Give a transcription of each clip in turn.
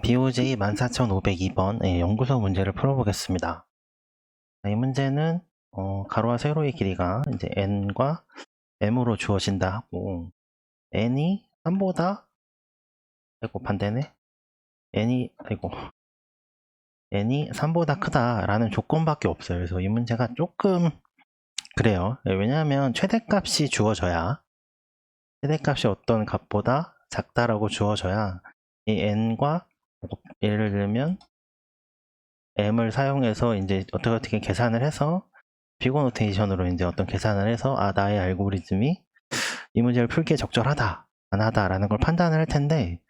BOJ 14502번 연구소 문제를 풀어보겠습니다. 이 문제는 가로와 세로의 길이가 이제 n과 m으로 주어진다 하고 n이 3보다 아이고 반대네 n이 3보다 크다라는 조건밖에 없어요. 그래서 이 문제가 조금 그래요. 왜냐하면 최대값이 주어져야 최대값이 어떤 값보다 작다라고 주어져야 이 n과 예를 들면 m을 사용해서 이제 어떻게 계산을 해서 비고 노테이션으로 이제 어떤 계산을 해서 나의 알고리즘이 이 문제를 풀기에 적절하다, 안 하다라는 걸 판단을 할 텐데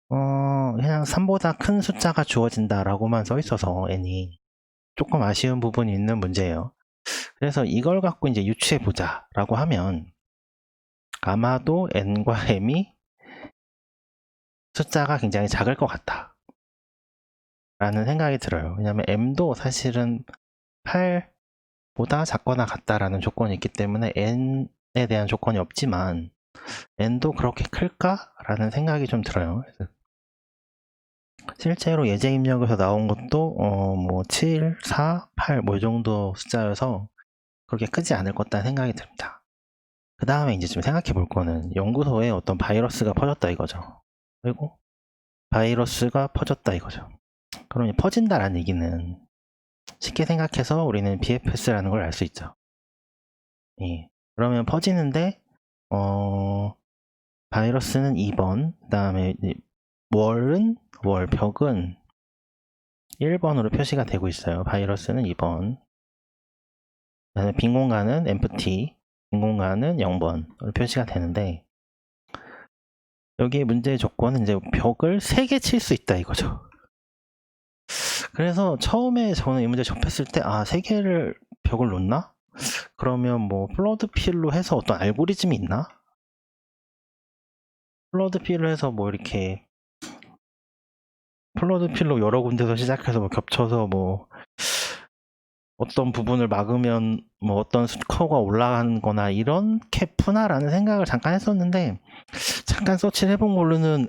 그냥 3보다 큰 숫자가 주어진다라고만 써 있어서 n이 조금 아쉬운 부분이 있는 문제예요. 그래서 이걸 갖고 이제 유추해 보자라고 하면 아마도 n과 m이 숫자가 굉장히 작을 것 같다 라는 생각이 들어요. 왜냐하면 m도 사실은 8보다 작거나 같다라는 조건이 있기 때문에 n에 대한 조건이 없지만 n도 그렇게 클까? 라는 생각이 좀 들어요. 실제로 예제 입력에서 나온 것도 뭐 7, 4, 8 뭐 이 정도 숫자여서 그렇게 크지 않을 것 같다는 생각이 듭니다. 그 다음에 이제 좀 생각해 볼 거는 연구소에 어떤 바이러스가 퍼졌다 이거죠. 그리고 바이러스가 퍼졌다 이거죠. 그럼 퍼진다라는 얘기는 쉽게 생각해서 우리는 BFS라는 걸 알 수 있죠. 예. 그러면 퍼지는데 바이러스는 2번, 그 다음에 벽은 1번으로 표시가 되고 있어요. 바이러스는 2번. 그다음에 빈 공간은 empty, 빈 공간은 0번으로 표시가 되는데 여기에 문제의 조건은 이제 벽을 3개 칠 수 있다 이거죠. 그래서 처음에 저는 이 문제 접했을 때 3개를 벽을 놓나? 그러면 뭐 플러드 필로 해서 어떤 알고리즘이 있나? 플러드 필로 해서 뭐 이렇게 플러드 필로 여러 군데서 시작해서 뭐 겹쳐서 뭐 어떤 부분을 막으면 뭐 어떤 스코어가 올라가는 거나 이런 캐프나라는 생각을 잠깐 했었는데 잠깐 서치를 해본 걸로는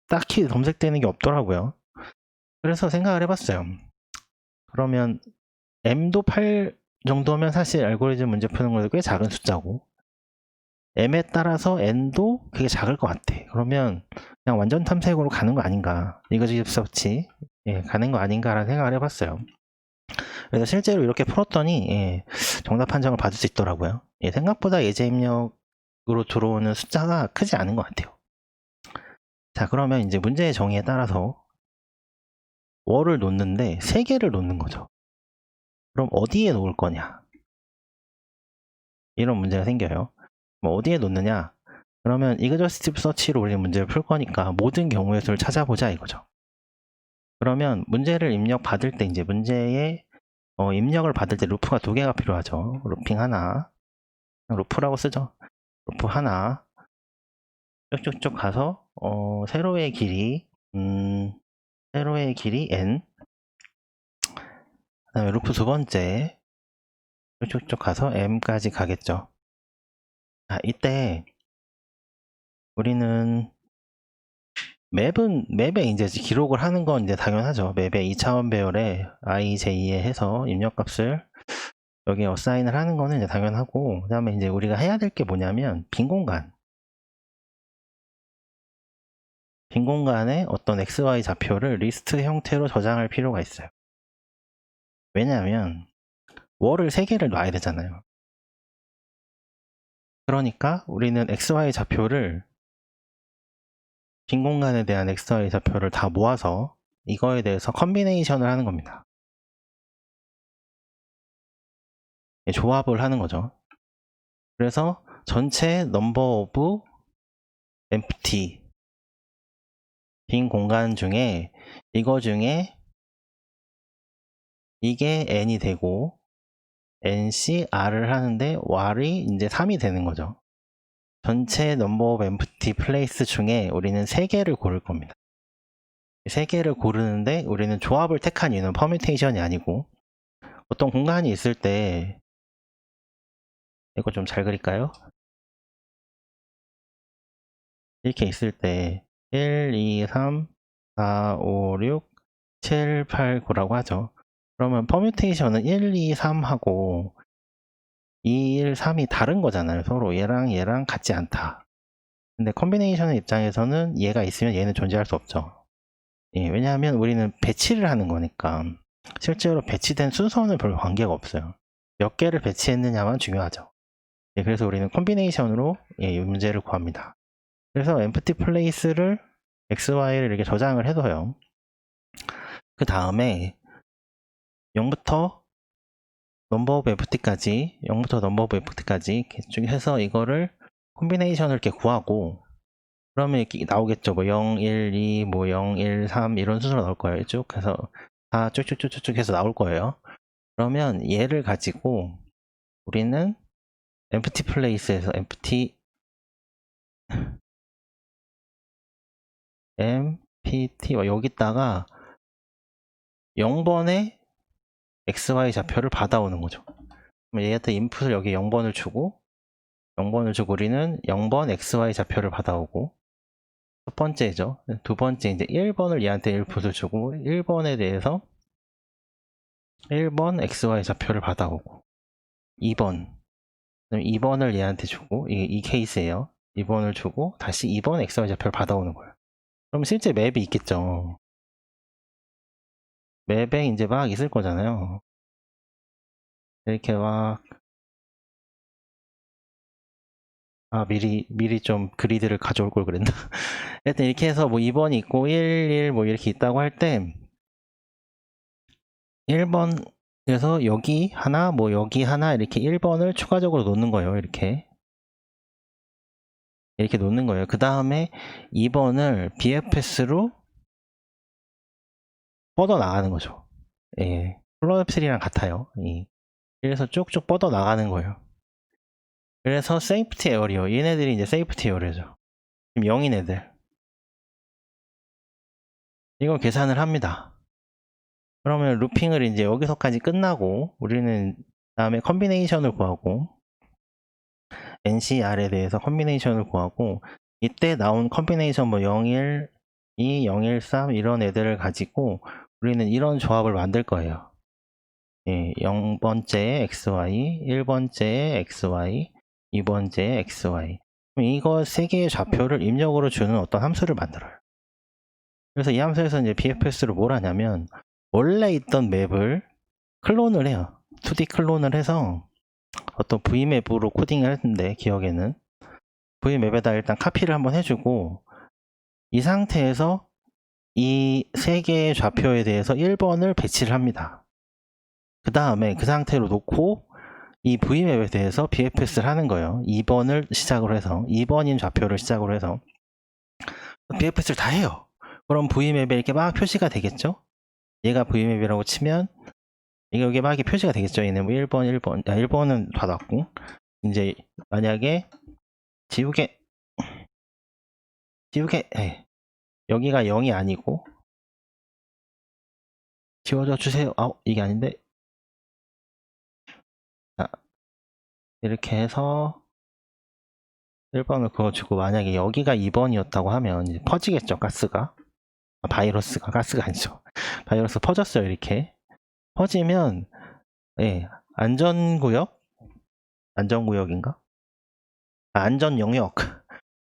딱히 검색되는 게 없더라고요. 그래서 생각을 해봤어요. 그러면 m도 8 정도면 사실 알고리즘 문제 푸는 거에서 꽤 작은 숫자고 m에 따라서 n도 그게 작을 것 같아. 그러면 그냥 완전 탐색으로 가는 거 아닌가, 리거지브 서치 가는 거 아닌가라는 생각을 해봤어요. 그래서 실제로 이렇게 풀었더니 정답 판정을 받을 수 있더라고요. 생각보다 예제 입력으로 들어오는 숫자가 크지 않은 것 같아요. 자, 그러면 이제 문제의 정의에 따라서 월을 놓는데 3개를 놓는 거죠. 그럼 어디에 놓을 거냐? 이런 문제가 생겨요. 뭐 어디에 놓느냐? 그러면 이그저스티브 서치로 우리 문제를 풀 거니까 모든 경우의 수를 찾아보자 이거죠. 그러면 문제를 입력 받을 때 이제 문제에 입력을 받을 때 루프가 2개가 필요하죠. 루핑 하나, 루프라고 쓰죠. 루프 하나 쭉쭉쭉 가서 세로의 길이 n, 그 다음에 루프 2번째 쭉쭉쭉 가서 m까지 가겠죠. 이때 우리는 맵에 이제 기록을 하는 건 이제 당연하죠. 맵에 2차원 배열에 i, j에 해서 입력값을 여기에 어사인을 하는 거는 이제 당연하고, 그 다음에 이제 우리가 해야 될 게 뭐냐면 빈 공간에 어떤 xy 좌표를 리스트 형태로 저장할 필요가 있어요. 왜냐하면 월을 3개를 놔야 되잖아요. 그러니까 우리는 xy 좌표를 빈 공간에 대한 xy 좌표를 다 모아서 이거에 대해서 컨비네이션을 하는 겁니다. 조합을 하는 거죠. 그래서 전체 넘버 오브 empty 빈 공간 중에 이거 중에 이게 n이 되고 ncr을 하는데 war이 이제 3이 되는 거죠. 전체 넘버 오브 empty place 중에 우리는 3개를 고를 겁니다. 3개를 고르는데 우리는 조합을 택한 이유는 퍼뮤테이션이 아니고, 어떤 공간이 있을 때 이거 좀 잘 그릴까요? 이렇게 있을 때 1, 2, 3, 4, 5, 6, 7, 8, 9라고 하죠. 그러면 퍼뮤테이션은 1, 2, 3하고 2, 1, 3이 다른 거잖아요. 서로 얘랑 같지 않다. 근데 컴비네이션의 입장에서는 얘가 있으면 얘는 존재할 수 없죠. 예, 왜냐하면 우리는 배치를 하는 거니까 실제로 배치된 순서는 별 관계가 없어요. 몇 개를 배치했느냐만 중요하죠. 예, 그래서 우리는 콤비네이션으로 이 문제를 구합니다. 그래서 empty place를 xy를 이렇게 저장을 해둬요. 그 다음에 0부터 number of empty까지 0부터 number of empty까지 쭉 해서 이거를 콤비네이션을 이렇게 구하고 그러면 이렇게 나오겠죠. 뭐 0, 1, 2, 뭐 0, 1, 3 이런 순서로 나올 거예요. 쭉 해서 다 쭉쭉쭉쭉 해서 나올 거예요. 그러면 얘를 가지고 우리는 empty place에서 empty 여기다가 0번의 xy 좌표를 받아오는 거죠. 그럼 얘한테 인풋을 여기 0번을 주고 우리는 0번 xy 좌표를 받아오고 첫 번째죠. 두 번째 이제 1번을 얘한테 인풋을 주고 1번에 대해서 1번 xy 좌표를 받아오고 2번을 얘한테 주고 이 케이스예요. 2번을 주고 다시 2번 xy 좌표를 받아오는 거예요. 그럼 실제 맵이 있겠죠. 맵에 이제 막 있을 거잖아요. 이렇게 막 미리 좀 그리드를 가져올 걸 그랬나? 하여튼 이렇게 해서 뭐 2번이 있고 1, 뭐 이렇게 있다고 할 때 1번에서 여기 하나, 뭐 여기 하나 이렇게 1번을 추가적으로 놓는 거예요. 이렇게 놓는 거예요. 그 다음에 2번을 BFS로 뻗어 나가는 거죠. 예, 플로랩3랑 같아요. 예. 그래서 쭉쭉 뻗어 나가는 거예요. 그래서 세이프티 에어리어 얘네들이 이제 세이프티 에어리어죠. 지금 0인 애들 이걸 계산을 합니다. 그러면 루핑을 이제 여기서까지 끝나고 우리는 다음에 컨비네이션을 구하고 NCR에 대해서 컨비네이션을 구하고 이때 나온 컨비네이션 뭐 01, 2, 013 이런 애들을 가지고 우리는 이런 조합을 만들 거예요. 예, 0번째 XY, 1번째 XY, 2번째 XY. 이거 세 개의 좌표를 입력으로 주는 어떤 함수를 만들어요. 그래서 이 함수에서 이제 BFS를 뭘 하냐면 원래 있던 맵을 클론을 해요. 2D 클론을 해서 어떤 V맵으로 코딩을 했는데 기억에는 V맵에다 일단 카피를 한번 해주고 이 상태에서 이 세 개의 좌표에 대해서 1번을 배치를 합니다. 그 다음에 그 상태로 놓고 이 V맵에 대해서 BFS를 하는 거예요. 2번을 시작으로 해서 2번인 좌표를 시작으로 해서 BFS를 다 해요. 그럼 V맵에 이렇게 막 표시가 되겠죠? 얘가 V맵이라고 치면 이게 여기 막 이렇게 표시가 되겠죠? 얘는 뭐 1번, 1번은 받았고 이제 만약에 지우개 여기가 0이 아니고 지워져 주세요. 이게 아닌데 자, 이렇게 해서 1번을 그어주고 만약에 여기가 2번이었다고 하면 이제 퍼지겠죠. 가스가 가스가 아니죠. 바이러스 퍼졌어요. 이렇게 퍼지면 안전구역인가? 안전영역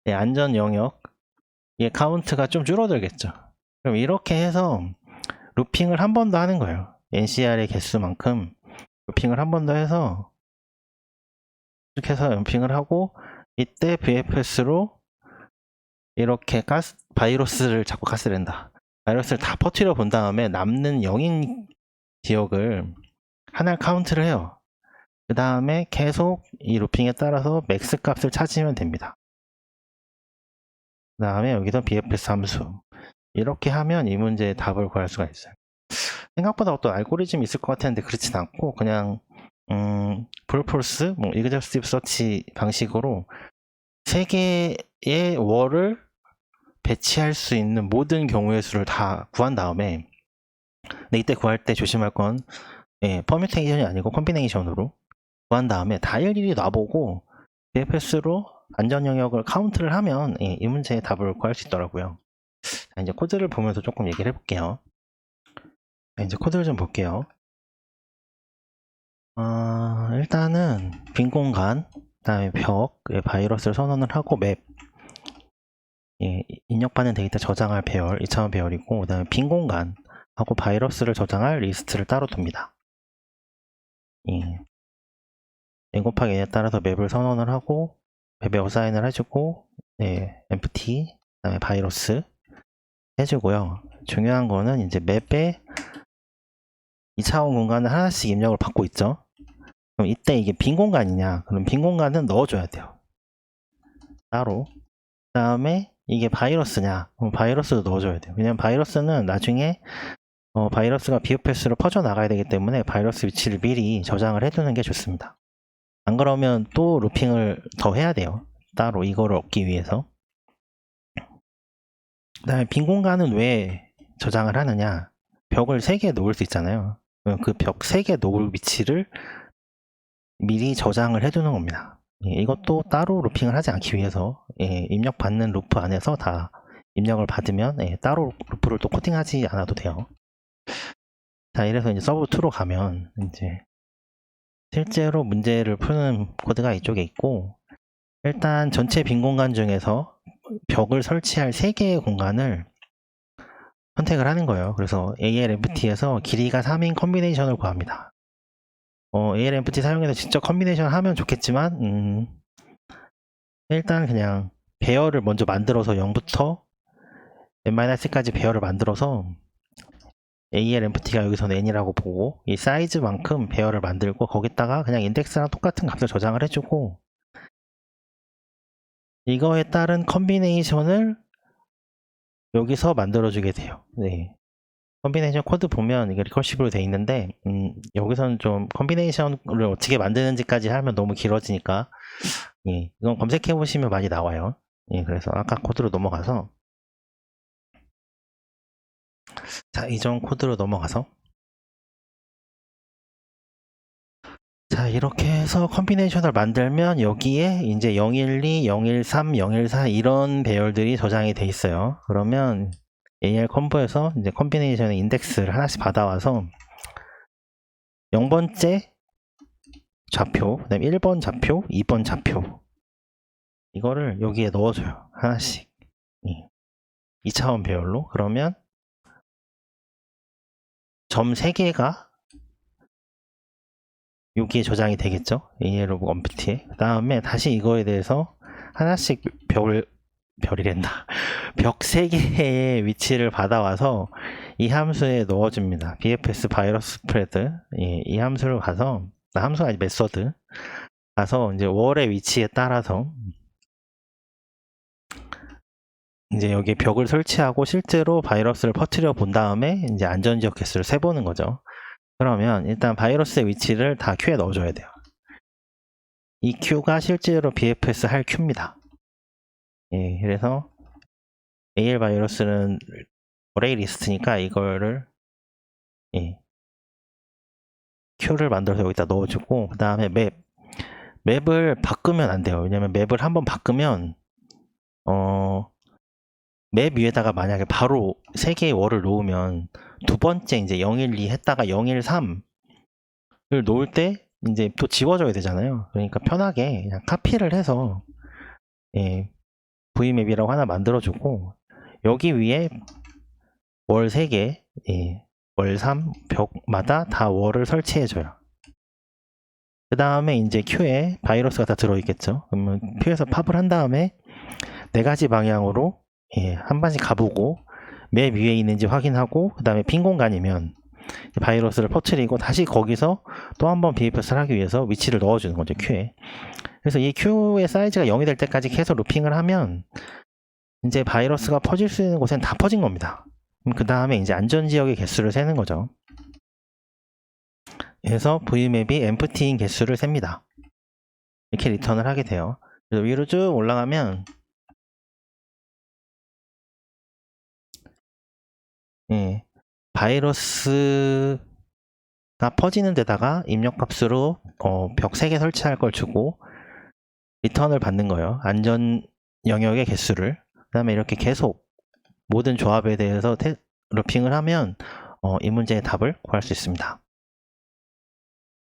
안전영역 카운트가 좀 줄어들겠죠. 그럼 이렇게 해서 루핑을 한 번 더 하는 거예요. NCR의 개수만큼 루핑을 한 번 더 해서 이렇게 해서 루핑을 하고 이때 VFS로 이렇게 바이러스를 자꾸 가스랜다. 바이러스를 다 퍼뜨려 본 다음에 남는 0인 지역을 하나를 카운트를 해요. 그 다음에 계속 이 루핑에 따라서 맥스 값을 찾으면 됩니다. 그 다음에 여기서 BFS 함수 이렇게 하면 이 문제의 답을 구할 수가 있어요. 생각보다 어떤 알고리즘이 있을 것 같았는데 그렇진 않고 그냥 브루폴스, 뭐 이그저스티브 서치 방식으로 세 개의 월을 배치할 수 있는 모든 경우의 수를 다 구한 다음에 근데 이때 구할 때 조심할 건 퍼뮤테이션이 아니고 콤비네이션으로 구한 다음에 다 일일이 놔보고 BFS로 안전 영역을 카운트를 하면 이 문제의 답을 구할 수 있더라고요. 자, 이제 코드를 보면서 조금 얘기를 해볼게요. 자, 이제 코드를 좀 볼게요. 일단은 빈 공간, 그 다음에 벽에 바이러스를 선언을 하고 맵, 예, 입력받는 데이터 저장할 배열, 2차원 배열이고, 그 다음에 빈 공간 하고 바이러스를 저장할 리스트를 따로 둡니다. 예. n 곱하기 n에 따라서 맵을 선언을 하고 맵에 어사인을 해주고, 네, empty, 그 다음에 바이러스 해주고요. 중요한 거는 이제 맵에 2차원 공간을 하나씩 입력을 받고 있죠. 그럼 이때 이게 빈 공간이냐? 그럼 빈 공간은 넣어줘야 돼요. 따로. 그 다음에 이게 바이러스냐? 그럼 바이러스도 넣어줘야 돼요. 왜냐면 바이러스는 나중에 바이러스가 BFS로 퍼져나가야 되기 때문에 바이러스 위치를 미리 저장을 해두는 게 좋습니다. 안 그러면 또 루핑을 더 해야 돼요. 따로 이거를 얻기 위해서. 그 다음에 빈 공간은 왜 저장을 하느냐? 벽을 3개 놓을 수 있잖아요. 그 벽 3개 놓을 위치를 미리 저장을 해두는 겁니다. 예, 이것도 따로 루핑을 하지 않기 위해서 입력받는 루프 안에서 다 입력을 받으면 따로 루프를 또 코팅하지 않아도 돼요. 자, 이래서 이제 서브 2로 가면 이제 실제로 문제를 푸는 코드가 이쪽에 있고, 일단 전체 빈 공간 중에서 벽을 설치할 3개의 공간을 선택을 하는 거예요. 그래서 ALempty에서 길이가 3인 컴비네이션을 구합니다. ALempty 사용해서 직접 컴비네이션 하면 좋겠지만 일단 그냥 배열을 먼저 만들어서 0부터 n-까지 배열을 만들어서 ALempty가 여기서는 n이라고 보고 이 사이즈만큼 배열을 만들고 거기다가 그냥 인덱스랑 똑같은 값을 저장을 해주고 이거에 따른 컴비네이션을 여기서 만들어주게 돼요. 네. 컴비네이션 코드 보면 이게 리커시브로 돼 있는데 여기서는 좀 컴비네이션을 어떻게 만드는지까지 하면 너무 길어지니까 예, 이건 검색해 보시면 많이 나와요. 예, 그래서 아까 코드로 넘어가서 자, 이전 코드로 넘어가서 자, 이렇게 해서 컴비네이션을 만들면 여기에 이제 012, 013, 014 이런 배열들이 저장이 돼 있어요. 그러면 AL 컴보에서 이제 컴비네이션의 인덱스를 하나씩 받아와서 0번째 좌표, 그 다음에 1번 좌표, 2번 좌표 이거를 여기에 넣어줘요. 하나씩 2차원 배열로. 그러면 점 3개가 여기에 저장이 되겠죠. AL 컴퓨트에. 그 다음에 다시 이거에 대해서 하나씩 별이란다. 벽 3개의 위치를 받아와서 이 함수에 넣어줍니다. bfs 바이러스 스프레드 이 함수를 가서 함수가 아니 메서드 가서 이제 월의 위치에 따라서 이제 여기 벽을 설치하고 실제로 바이러스를 퍼뜨려 본 다음에 이제 안전지역 개수를 세보는 거죠. 그러면 일단 바이러스의 위치를 다 큐에 넣어줘야 돼요. 이 큐가 실제로 BFS 할 큐입니다. 예, 그래서 AL 바이러스는 어레이 리스트니까 이거를 큐를 만들어서 여기다 넣어주고 그 다음에 맵을 바꾸면 안 돼요. 왜냐면 맵을 한번 바꾸면 맵 위에다가 만약에 바로 3개의 월을 놓으면 두 번째 이제 012 했다가 013을 놓을 때 이제 또 지워줘야 되잖아요. 그러니까 편하게 그냥 카피를 해서 vmap이라고 하나 만들어주고 여기 위에 월 3개 월 3 벽마다 다 월을 설치해줘요. 그 다음에 이제 큐에 바이러스가 다 들어있겠죠. 그러면 큐에서 팝을 한 다음에 4가지 방향으로 한 번씩 가보고 맵 위에 있는지 확인하고 그 다음에 빈 공간이면 바이러스를 퍼뜨리고 다시 거기서 또 한 번 BFS를 하기 위해서 위치를 넣어주는 거죠. 큐에. 그래서 이 큐의 사이즈가 0이 될 때까지 계속 루핑을 하면 이제 바이러스가 퍼질 수 있는 곳엔 다 퍼진 겁니다. 그 다음에 이제 안전지역의 개수를 세는 거죠. 그래서 vmap이 empty인 개수를 셉니다. 이렇게 리턴을 하게 돼요. 그래서 위로 쭉 올라가면 바이러스가 퍼지는 데다가 입력값으로 벽 3개 설치할 걸 주고 리턴을 받는 거예요. 안전 영역의 개수를. 그 다음에 이렇게 계속 모든 조합에 대해서 러핑을 하면 이 문제의 답을 구할 수 있습니다.